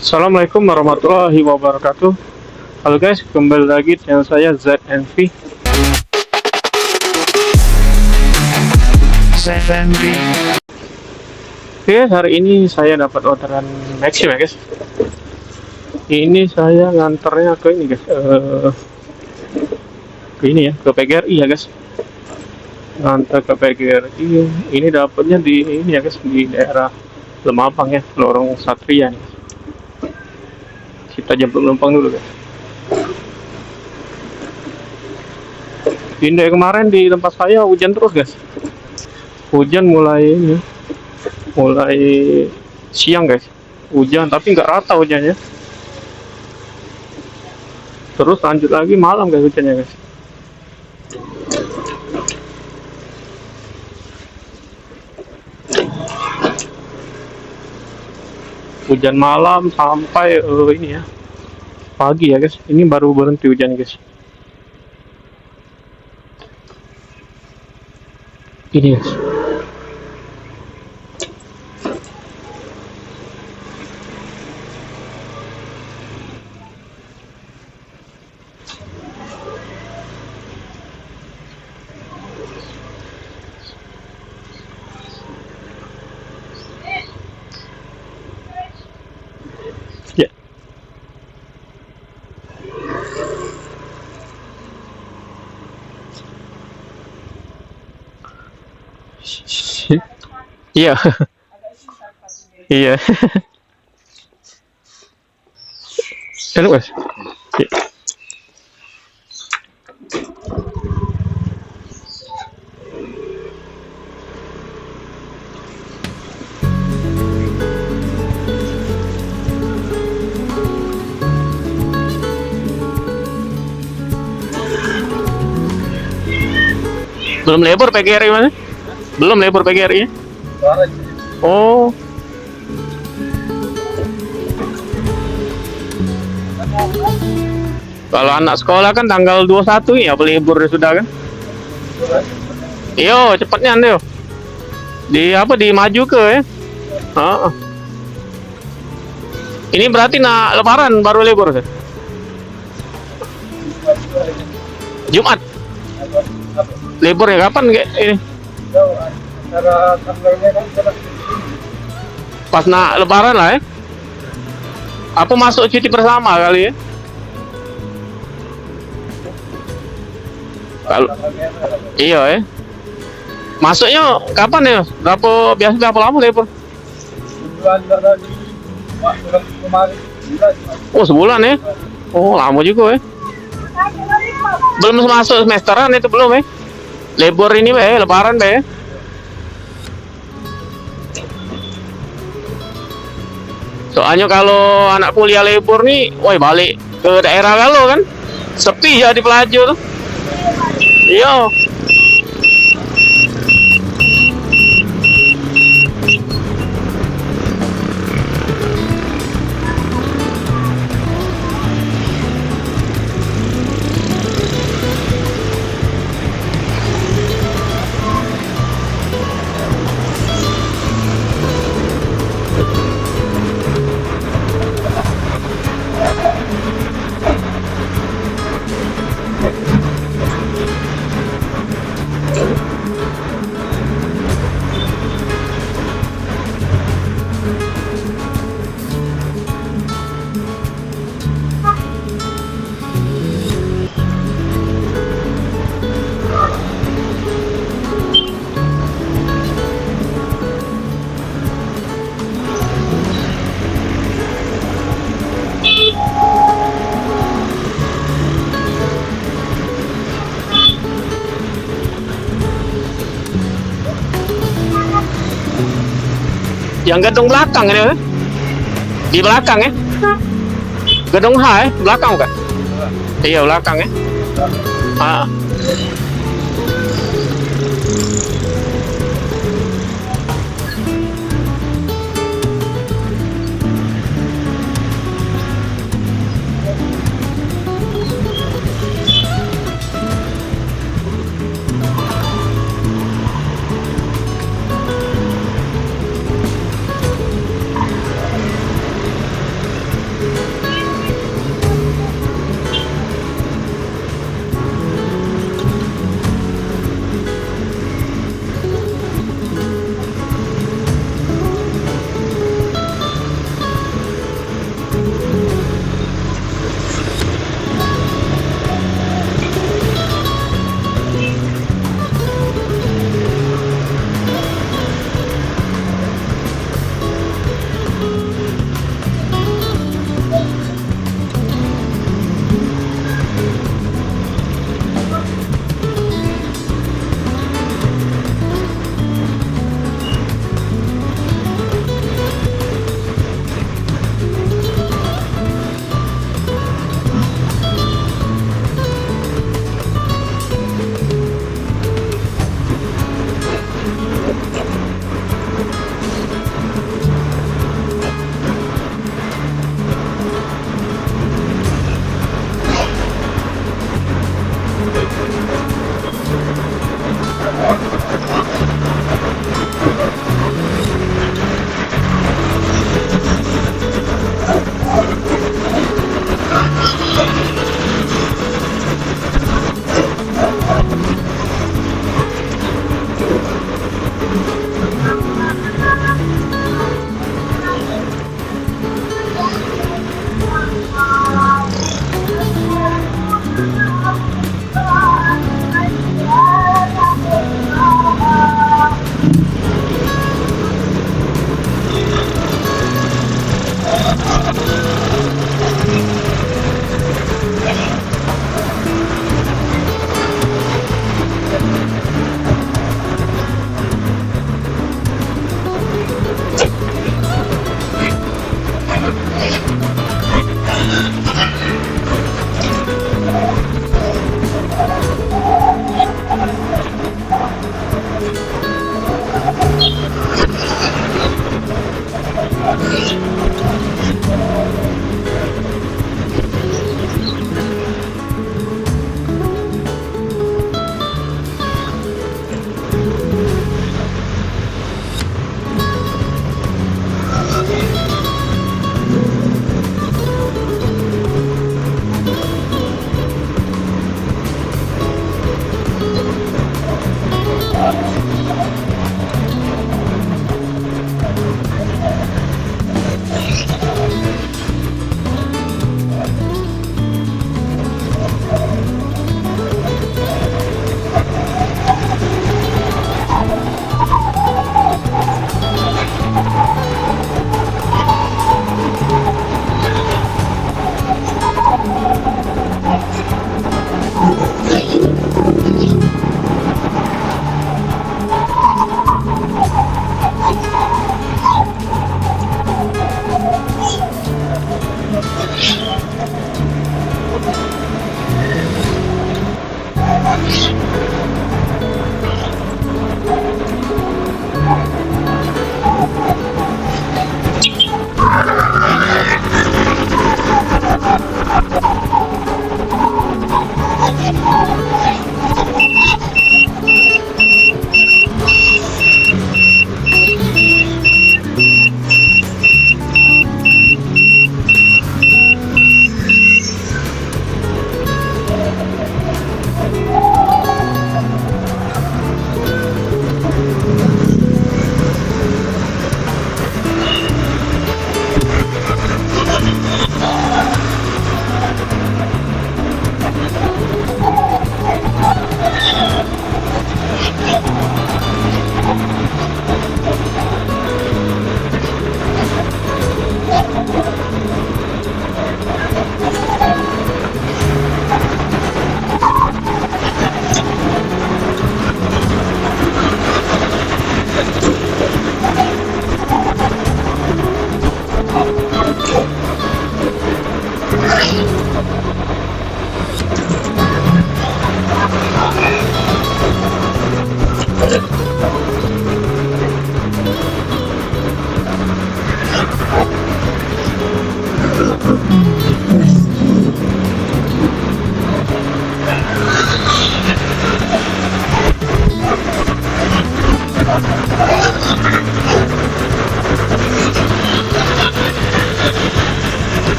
Assalamualaikum warahmatullahi wabarakatuh. Halo guys, kembali lagi channel saya ZNV. Oke, hari ini saya dapat orderan Maxim ya guys. Ini saya nganternya ke ini guys, ke ini ya, ke PGRI ya guys. Nganter ke PGRI. Ini dapatnya di ini ya guys, di daerah Lemapang ya, lorong Satria nih. Kita jemput penumpang dulu guys. Pindah kemarin di tempat saya hujan terus guys. Hujan mulai siang guys. Hujan tapi nggak rata hujannya. Terus lanjut lagi malam guys hujannya guys. Hujan malam sampai ini ya, pagi ya guys. Ini baru berhenti hujan guys. Ini guys. Ya. Iya. Iya. Enak guys. Ya. Belum lebur PGRI mana? Belum lebur PGRI. Oh. Kalau anak sekolah kan tanggal 21 ya libur sudah kan? Iyo, cepatnya nih. Di apa dimaju ke ya? Ini berarti lebaran baru libur kan? Jumat. Libur ya kapan ini? Pas lebaran lah ya. Apa masuk cuti bersama kali ya? Kalau iya ya. Masuknya kapan ya? Berapa lama libur? Oh, sebulan ya? Oh, lama juga ya. Belum masuk semesteran itu belum ya? Libur ini be, lebaran be. Soalnya kalau anak kuliah libur nih, woi balik ke daerah kalau kan sepi ya di pelaju tuh. Iya. Yang gedung belakang ini, di belakang ya? Gedung H ya? Belakang kan? Iya belakang ya.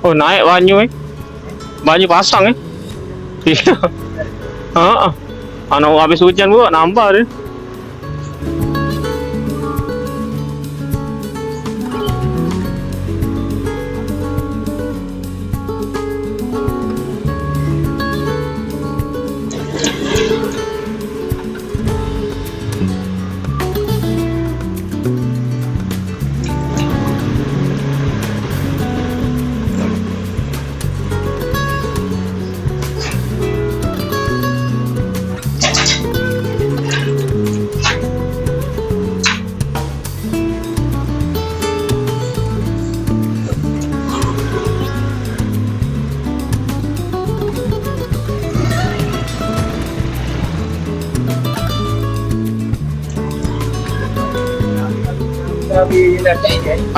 Oh naik banyu banyu pasang iya. Heeh. Anu habis hujan gua nambah deh.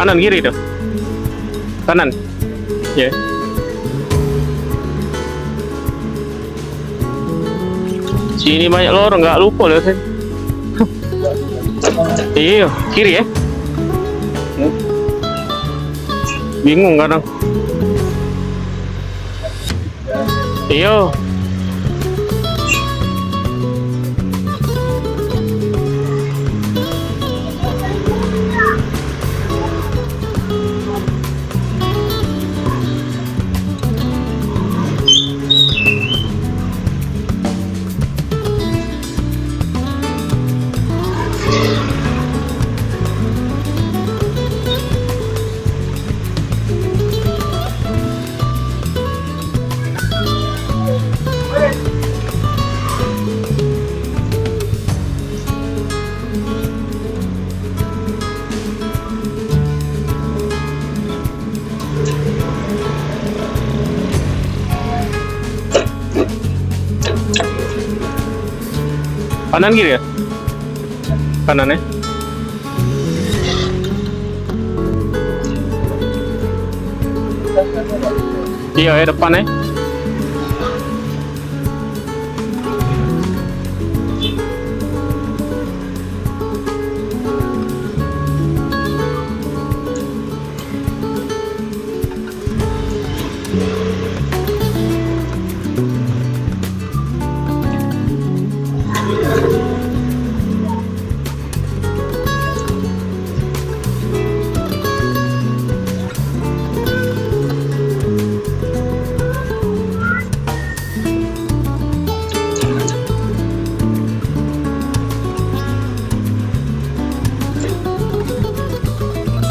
Kanan kiri tuh. Kanan. Ya. Yeah. Sini banyak lorong, nggak lupa lihat sih. Iya, kiri ya. Bingung kadang. Iya. Kanan kiri ya? Kanan ya? Iya ya depan ya.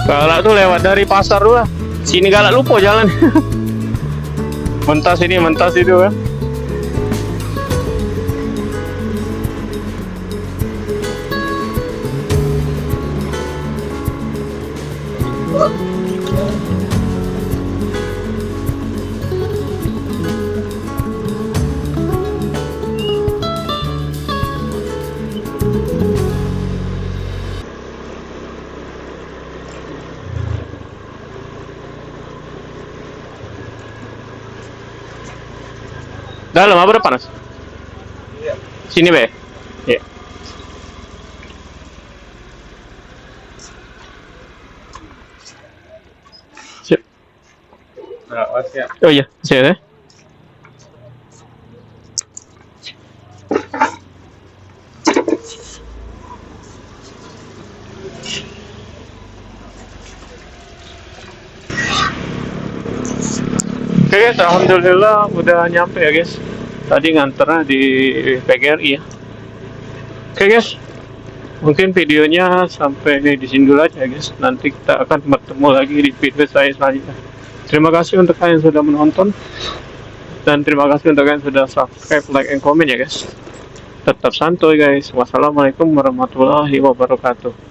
Galak tuh lewat dari pasar dulu lah. Sini galak lupa jalan. Mentas ini, mentas itu kan. Dalam apa udah panas? Iya. Sini be? Iya. Siap. Nah, siap. Oh iya, siap ya. Oke guys, alhamdulillah udah nyampe ya guys. Tadi nganternya di PGRI ya. Oke guys, mungkin videonya sampai di sini dulu aja guys. Nanti kita akan bertemu lagi di video saya selanjutnya. Terima kasih untuk kalian yang sudah menonton, dan terima kasih untuk kalian yang sudah subscribe, like, and comment ya guys. Tetap santuy guys. Wassalamualaikum warahmatullahi wabarakatuh.